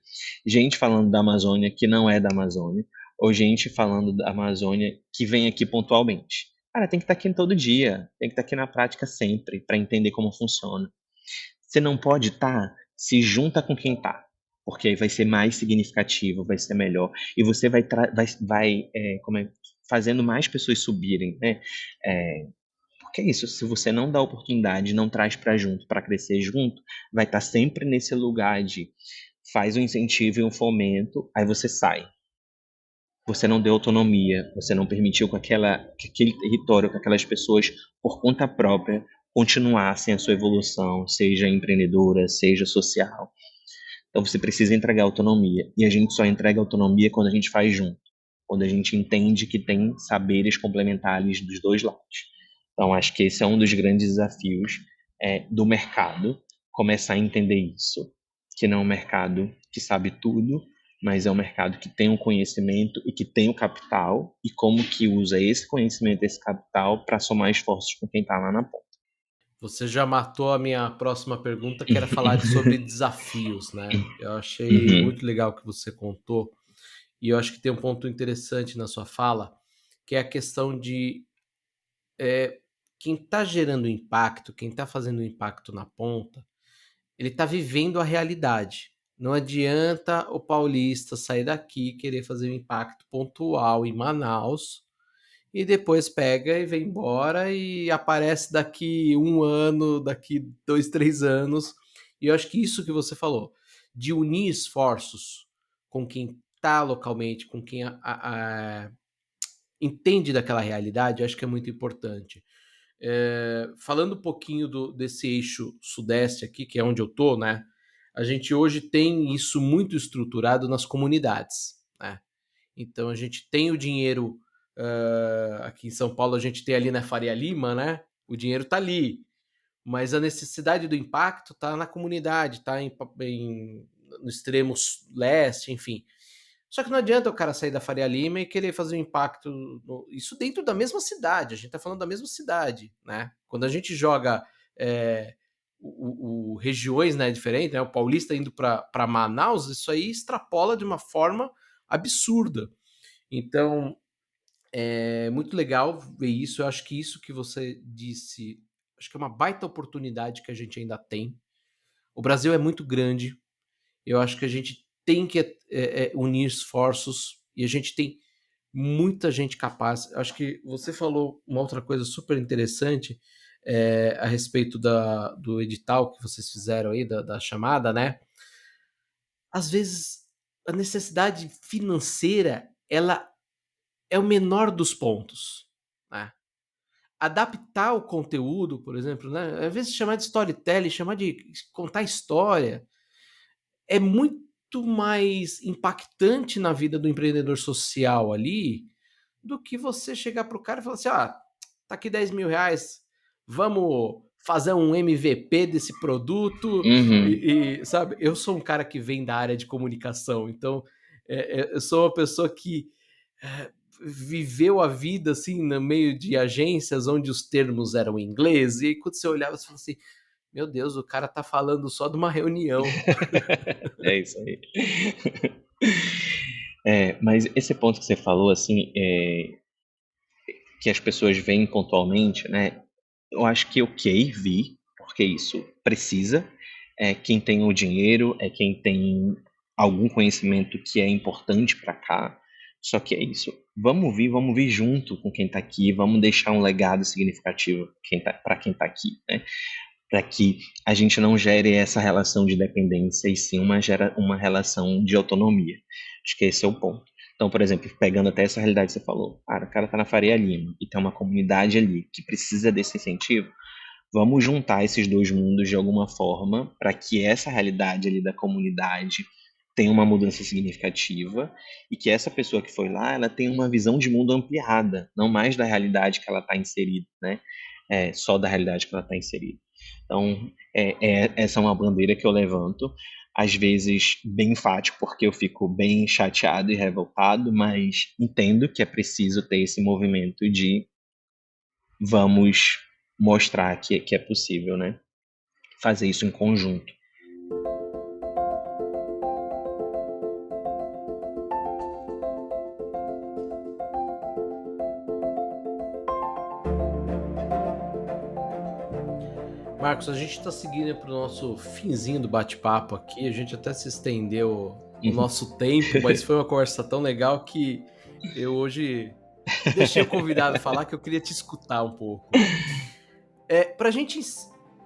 gente falando da Amazônia que não é da Amazônia, ou gente falando da Amazônia que vem aqui pontualmente. Cara, tem que estar aqui todo dia, tem que estar aqui na prática sempre, para entender como funciona. Você não pode estar, se junta com quem está, porque aí vai ser mais significativo, vai ser melhor, e você vai fazendo mais pessoas subirem, né? Porque é isso, se você não dá oportunidade, não traz para junto, para crescer junto, vai estar sempre nesse lugar de faz um incentivo e um fomento, aí você sai. Você não deu autonomia, você não permitiu que aquele território, que aquelas pessoas, por conta própria, continuassem a sua evolução, seja empreendedora, seja social. Então você precisa entregar autonomia. E a gente só entrega autonomia quando a gente faz junto. Quando a gente entende que tem saberes complementares dos dois lados. Então acho que esse é um dos grandes desafios do mercado, começar a entender isso. Que não é um mercado que sabe tudo, mas é um mercado que tem o conhecimento e que tem o capital, e como que usa esse conhecimento, esse capital, para somar esforços com quem está lá na ponta. Você já matou a minha próxima pergunta, que era falar sobre desafios, né? Eu achei muito legal o que você contou, e eu acho que tem um ponto interessante na sua fala, que é a questão de quem está gerando impacto, quem está fazendo impacto na ponta, ele está vivendo a realidade. Não adianta o paulista sair daqui e querer fazer um impacto pontual em Manaus e depois pega e vem embora e aparece daqui 1 ano, daqui 2, 3 anos. E eu acho que isso que você falou, de unir esforços com quem está localmente, com quem entende daquela realidade, eu acho que é muito importante. Falando um pouquinho desse eixo sudeste aqui, que é onde eu tô, né? A gente hoje tem isso muito estruturado nas comunidades, né? Então a gente tem o dinheiro aqui em São Paulo, a gente tem ali na Faria Lima, né? O dinheiro tá ali, mas a necessidade do impacto tá na comunidade, tá no extremo leste, enfim. Só que não adianta o cara sair da Faria Lima e querer fazer um impacto. Isso dentro da mesma cidade, a gente está falando da mesma cidade, né? Quando a gente joga regiões, né, diferentes, né? O paulista indo para Manaus, isso aí extrapola de uma forma absurda. Então, é muito legal ver isso. Eu acho que isso que você disse, acho que é uma baita oportunidade que a gente ainda tem. O Brasil é muito grande. Eu acho que a gente tem que unir esforços e a gente tem muita gente capaz. Eu acho que você falou uma outra coisa super interessante a respeito do edital que vocês fizeram aí, da chamada, né? Às vezes, a necessidade financeira, ela é o menor dos pontos, né? Adaptar o conteúdo, por exemplo, né? Às vezes chamar de storytelling, chamar de contar história, é muito mais impactante na vida do empreendedor social ali do que você chegar para o cara e falar assim: tá aqui R$ 10.000, vamos fazer um MVP desse produto. Sabe, eu sou um cara que vem da área de comunicação, então eu sou uma pessoa que viveu a vida assim no meio de agências onde os termos eram em inglês, e aí quando você olhava, você falava assim: meu Deus, o cara tá falando só de uma reunião. É isso aí. Mas esse ponto que você falou, assim, que as pessoas veem pontualmente, né? Eu acho que vi, porque isso precisa. Quem tem o dinheiro, quem tem algum conhecimento que é importante para cá. Só que é isso. Vamos vir junto com quem está aqui, vamos deixar um legado significativo para quem está aqui, né? Para que a gente não gere essa relação de dependência e sim uma relação de autonomia. Acho que esse é o ponto. Então, por exemplo, pegando até essa realidade que você falou, o cara está na Faria Lima e tem uma comunidade ali que precisa desse incentivo, vamos juntar esses dois mundos de alguma forma para que essa realidade ali da comunidade tenha uma mudança significativa e que essa pessoa que foi lá, ela tenha uma visão de mundo ampliada, não mais da realidade que ela está inserida, né? Só da realidade que ela está inserida. Então, essa é uma bandeira que eu levanto, às vezes bem enfático, porque eu fico bem chateado e revoltado, mas entendo que é preciso ter esse movimento de vamos mostrar que é possível, né? Fazer isso em conjunto. Marcos, a gente está seguindo para o nosso finzinho do bate-papo aqui. A gente até se estendeu o nosso tempo, mas foi uma conversa tão legal que eu hoje deixei o convidado falar que eu queria te escutar um pouco. Para a gente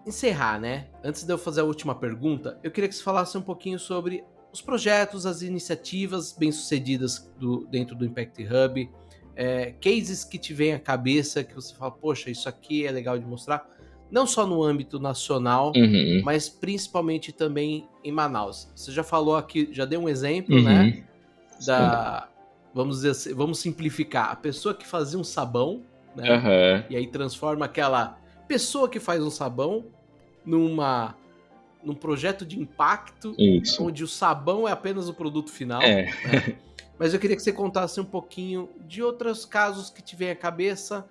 encerrar, né? Antes de eu fazer a última pergunta, eu queria que você falasse um pouquinho sobre os projetos, as iniciativas bem-sucedidas dentro do Impact Hub, cases que te vêm à cabeça, que você fala, poxa, isso aqui é legal de mostrar, não só no âmbito nacional, mas principalmente também em Manaus. Você já falou aqui, já deu um exemplo, né? Vamos dizer assim, vamos simplificar, a pessoa que fazia um sabão, né? E aí transforma aquela pessoa que faz um sabão num projeto de impacto, onde o sabão é apenas o produto final, né? Mas eu queria que você contasse um pouquinho de outros casos que te vem à cabeça,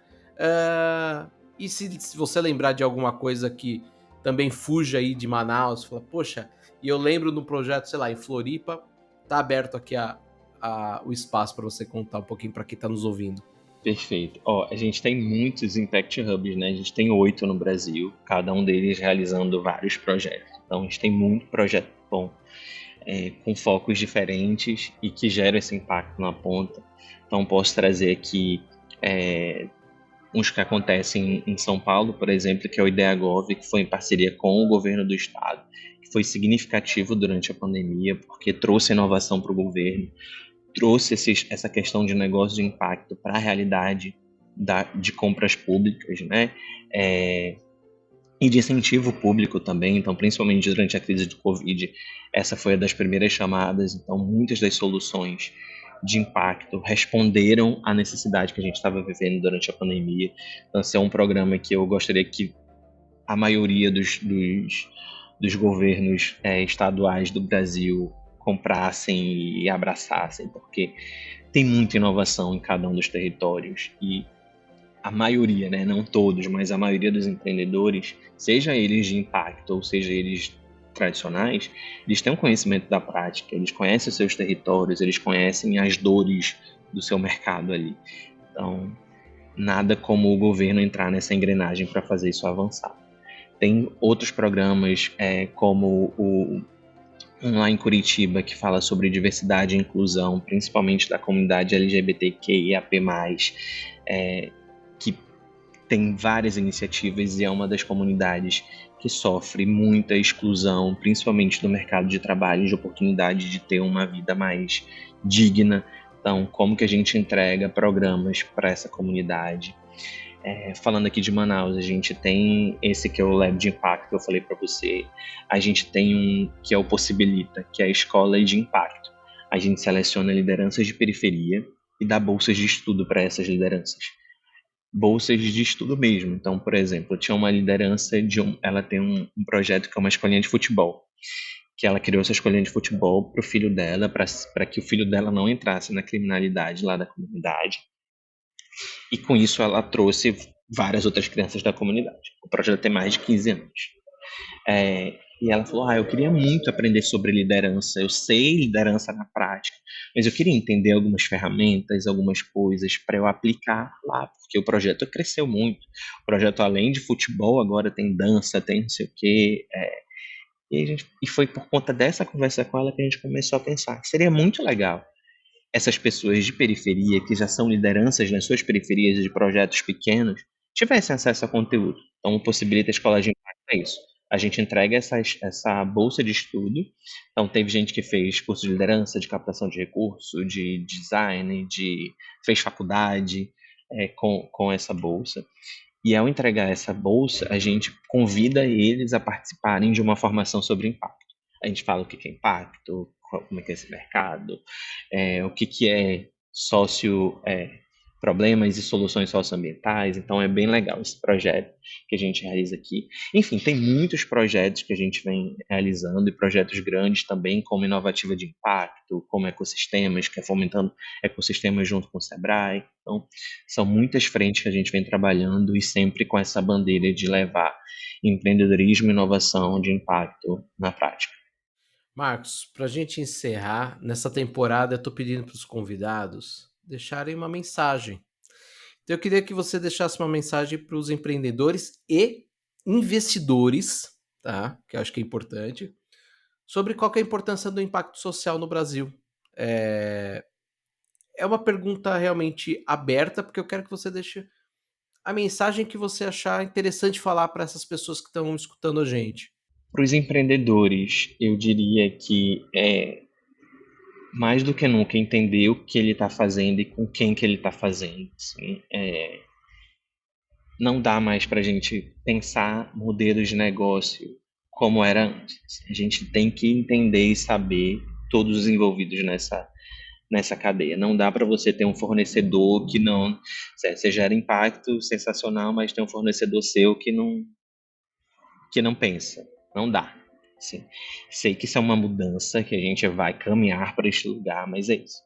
e se você lembrar de alguma coisa que também fuja aí de Manaus, fala, poxa, e eu lembro de um projeto, sei lá, em Floripa, tá aberto aqui o espaço para você contar um pouquinho para quem está nos ouvindo. Perfeito. A gente tem muitos Impact Hubs, né? A gente tem 8 no Brasil, cada um deles realizando vários projetos. Então, a gente tem muito projeto bom, com focos diferentes e que geram esse impacto na ponta. Então, posso trazer aqui uns que acontecem em São Paulo, por exemplo, que é o IdeaGov, que foi em parceria com o governo do estado, que foi significativo durante a pandemia, porque trouxe inovação para o governo, trouxe essa questão de negócio de impacto para a realidade de compras públicas, né? E de incentivo público também. Então, principalmente durante a crise do Covid, essa foi uma das primeiras chamadas. Então, muitas das soluções de impacto responderam à necessidade que a gente estava vivendo durante a pandemia. Então, esse é um programa que eu gostaria que a maioria dos governos estaduais do Brasil comprassem e abraçassem, porque tem muita inovação em cada um dos territórios e a maioria, né, não todos, mas a maioria dos empreendedores, seja eles de impacto ou seja eles tradicionais, eles têm um conhecimento da prática, eles conhecem os seus territórios, eles conhecem as dores do seu mercado ali. Então, nada como o governo entrar nessa engrenagem para fazer isso avançar. Tem outros programas, como um lá em Curitiba, que fala sobre diversidade e inclusão, principalmente da comunidade LGBTQIAP+, que tem várias iniciativas e é uma das comunidades que sofre muita exclusão, principalmente do mercado de trabalho, de oportunidade de ter uma vida mais digna. Então, como que a gente entrega programas para essa comunidade? Falando aqui de Manaus, a gente tem esse que é o Lab de Impacto que eu falei para você. A gente tem um que é o Possibilita, que é a escola de impacto. A gente seleciona lideranças de periferia e dá bolsas de estudo para essas lideranças. Bolsas de estudo mesmo. Então, por exemplo, tinha uma liderança ela tem um projeto que é uma escolinha de futebol, que ela criou essa escolinha de futebol para o filho dela, para que o filho dela não entrasse na criminalidade lá da comunidade. E com isso ela trouxe várias outras crianças da comunidade. O projeto tem mais de 15 anos. E ela falou, eu queria muito aprender sobre liderança, eu sei liderança na prática, mas eu queria entender algumas ferramentas, algumas coisas para eu aplicar lá, porque o projeto cresceu muito. O projeto, além de futebol, agora tem dança, tem não sei o quê. E foi por conta dessa conversa com ela que a gente começou a pensar que seria muito legal essas pessoas de periferia, que já são lideranças nas suas periferias de projetos pequenos, tivessem acesso a conteúdo. Então, possibilita a escola de impacto é isso. A gente entrega essa bolsa de estudo. Então, teve gente que fez curso de liderança, de captação de recurso, de design, fez faculdade com essa bolsa. E ao entregar essa bolsa, a gente convida eles a participarem de uma formação sobre impacto. A gente fala o que é impacto, como é que é esse mercado, o que é sócio, problemas e soluções socioambientais. Então é bem legal esse projeto que a gente realiza aqui. Enfim, tem muitos projetos que a gente vem realizando e projetos grandes também, como Inovativa de Impacto, como Ecossistemas, que é fomentando ecossistemas junto com o Sebrae. Então, são muitas frentes que a gente vem trabalhando e sempre com essa bandeira de levar empreendedorismo e inovação de impacto na prática. Marcos, para a gente encerrar, nessa temporada eu estou pedindo para os convidados deixarem uma mensagem. Então eu queria que você deixasse uma mensagem para os empreendedores e investidores, tá? Que eu acho que é importante, sobre qual que é a importância do impacto social no Brasil. É uma pergunta realmente aberta, porque eu quero que você deixe a mensagem que você achar interessante falar para essas pessoas que estão escutando a gente. Para os empreendedores, eu diria que mais do que nunca entender o que ele está fazendo e com quem que ele está fazendo. Assim, não dá mais para a gente pensar modelos de negócio como era antes. A gente tem que entender e saber todos os envolvidos nessa cadeia. Não dá para você ter um fornecedor que não... Você gera impacto sensacional, mas tem um fornecedor seu que não pensa. Não dá. Sim. Sei que isso é uma mudança, que a gente vai caminhar para este lugar, mas é isso.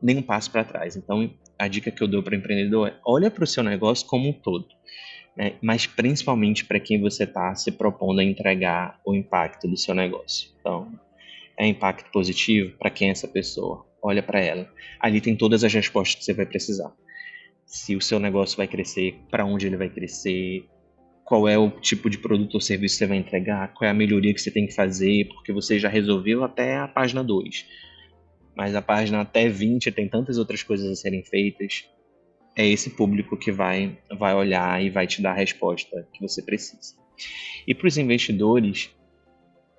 Nenhum passo para trás. Então, a dica que eu dou para o empreendedor é: olha para o seu negócio como um todo, né? Mas principalmente para quem você está se propondo a entregar o impacto do seu negócio. Então, é impacto positivo? Para quem é essa pessoa? Olha para ela. Ali tem todas as respostas que você vai precisar. Se o seu negócio vai crescer, para onde ele vai crescer, qual é o tipo de produto ou serviço que você vai entregar, qual é a melhoria que você tem que fazer, porque você já resolveu até a página 2. Mas a página até 20 tem tantas outras coisas a serem feitas. É esse público que vai olhar e vai te dar a resposta que você precisa. E para os investidores,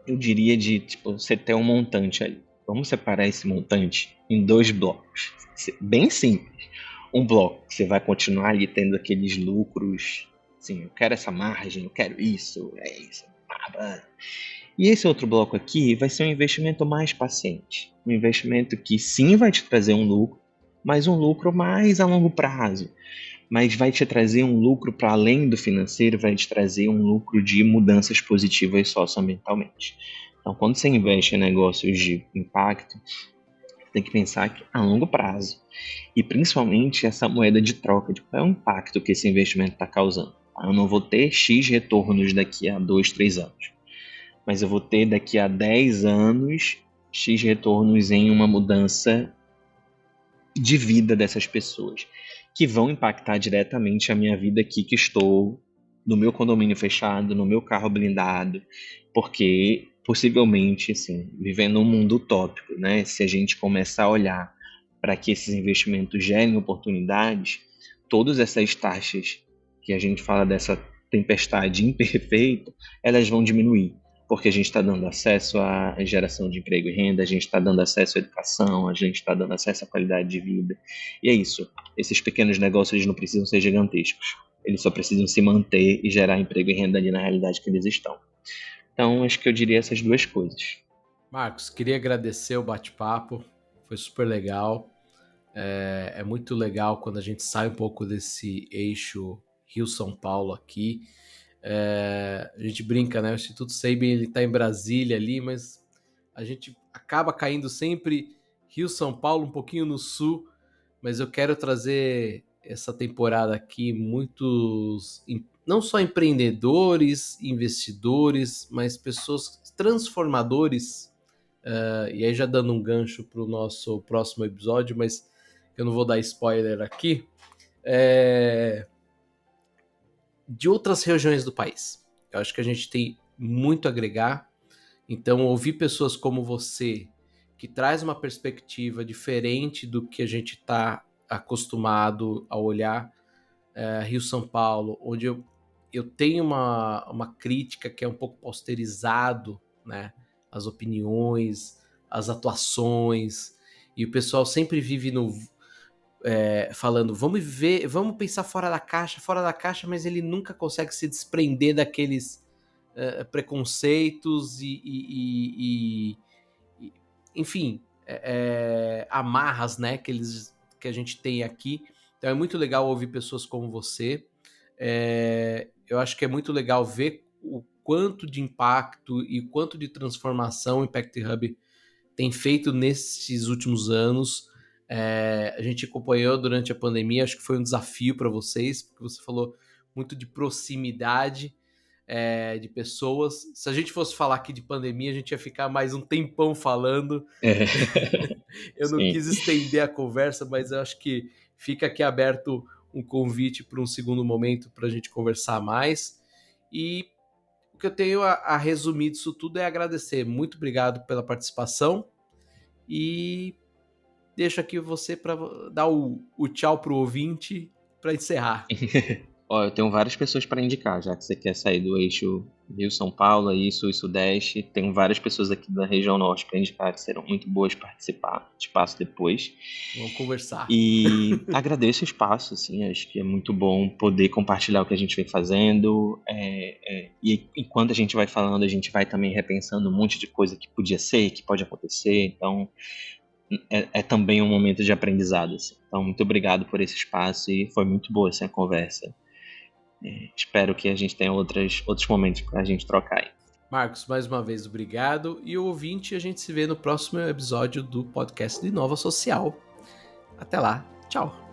eu diria de você ter um montante ali. Vamos separar esse montante em 2 blocos. Bem simples. Um bloco que você vai continuar ali tendo aqueles lucros. Assim, eu quero essa margem, eu quero isso, é isso. E esse outro bloco aqui vai ser um investimento mais paciente. Um investimento que sim vai te trazer um lucro, mas um lucro mais a longo prazo. Mas vai te trazer um lucro para além do financeiro, vai te trazer um lucro de mudanças positivas socioambientalmente. Então, quando você investe em negócios de impacto, tem que pensar que a longo prazo. E principalmente essa moeda de troca, de qual é o impacto que esse investimento está causando. Eu não vou ter X retornos daqui a 2, 3 anos, mas eu vou ter daqui a 10 anos X retornos em uma mudança de vida dessas pessoas, que vão impactar diretamente a minha vida aqui, que estou no meu condomínio fechado, no meu carro blindado, porque possivelmente, assim, vivendo um mundo utópico, né? Se a gente começar a olhar para que esses investimentos gerem oportunidades, todas essas taxas que a gente fala dessa tempestade imperfeita, elas vão diminuir, porque a gente está dando acesso à geração de emprego e renda, a gente está dando acesso à educação, a gente está dando acesso à qualidade de vida. E é isso. Esses pequenos negócios eles não precisam ser gigantescos. Eles só precisam se manter e gerar emprego e renda ali na realidade que eles estão. Então, acho que eu diria essas 2 coisas. Marcos, queria agradecer o bate-papo, foi super legal. É muito legal quando a gente sai um pouco desse eixo Rio-São Paulo aqui. A gente brinca, né? O Instituto Sabin ele está em Brasília ali, mas a gente acaba caindo sempre Rio-São Paulo, um pouquinho no sul. Mas eu quero trazer essa temporada aqui muitos, não só empreendedores, investidores, mas pessoas transformadores. E aí já dando um gancho para o nosso próximo episódio, mas eu não vou dar spoiler aqui, de outras regiões do país. Eu acho que a gente tem muito a agregar, então ouvir pessoas como você, que traz uma perspectiva diferente do que a gente está acostumado a olhar, Rio-São Paulo, onde eu tenho uma crítica que é um pouco posterizado, né? As opiniões, as atuações, e o pessoal sempre vive falando, vamos ver, vamos pensar fora da caixa, mas ele nunca consegue se desprender daqueles preconceitos enfim, amarras, né, que que a gente tem aqui. Então é muito legal ouvir pessoas como você. Eu acho que é muito legal ver o quanto de impacto e quanto de transformação o Impact Hub tem feito nesses últimos anos. A gente acompanhou durante a pandemia, acho que foi um desafio para vocês, porque você falou muito de proximidade de pessoas. Se a gente fosse falar aqui de pandemia, a gente ia ficar mais um tempão falando. Eu não quis estender a conversa, mas eu acho que fica aqui aberto um convite para um segundo momento para a gente conversar mais. E o que eu tenho a resumir disso tudo é agradecer. Muito obrigado pela participação e deixo aqui você para dar o tchau pro ouvinte para encerrar. Eu tenho várias pessoas para indicar, já que você quer sair do eixo Rio-São Paulo, aí Sul e Sudeste. Tenho várias pessoas aqui da região Norte para indicar, que serão muito boas participar. Te passo depois. Vamos conversar. E agradeço o espaço, assim, acho que é muito bom poder compartilhar o que a gente vem fazendo. E enquanto a gente vai falando, a gente vai também repensando um monte de coisa que podia ser, que pode acontecer. Então, é também um momento de aprendizado. Assim. Então, muito obrigado por esse espaço e foi muito boa essa conversa. Espero que a gente tenha outros momentos para a gente trocar aí. Marcos, mais uma vez, obrigado. E o ouvinte, a gente se vê no próximo episódio do podcast de Nova Social. Até lá. Tchau.